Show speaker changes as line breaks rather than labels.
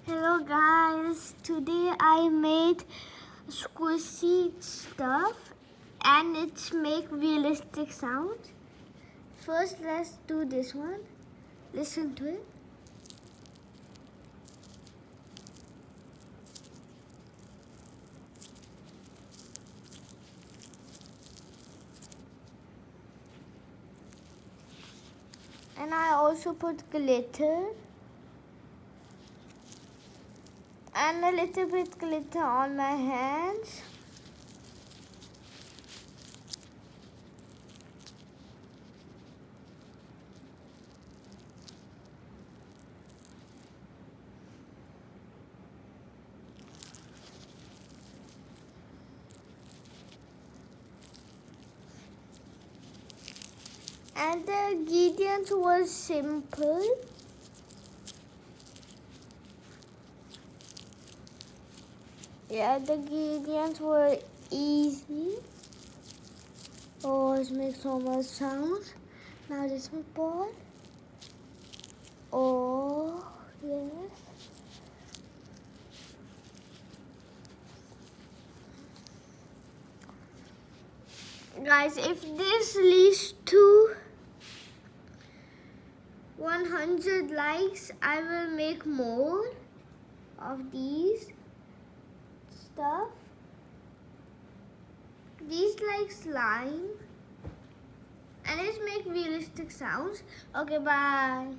Hello guys, today I made squishy stuff and it's make realistic sounds. First let's do this one. Listen to it. And I also put glitter. And a little bit glitter on my hands. And the ingredients were simple. Yeah, the ingredients were easy. Oh, it makes so much sound. Now this my ball. Oh, yes. Guys, if this leads to 100 likes, I will make more of these stuff. These like slime and it make realistic sounds. Okay, bye.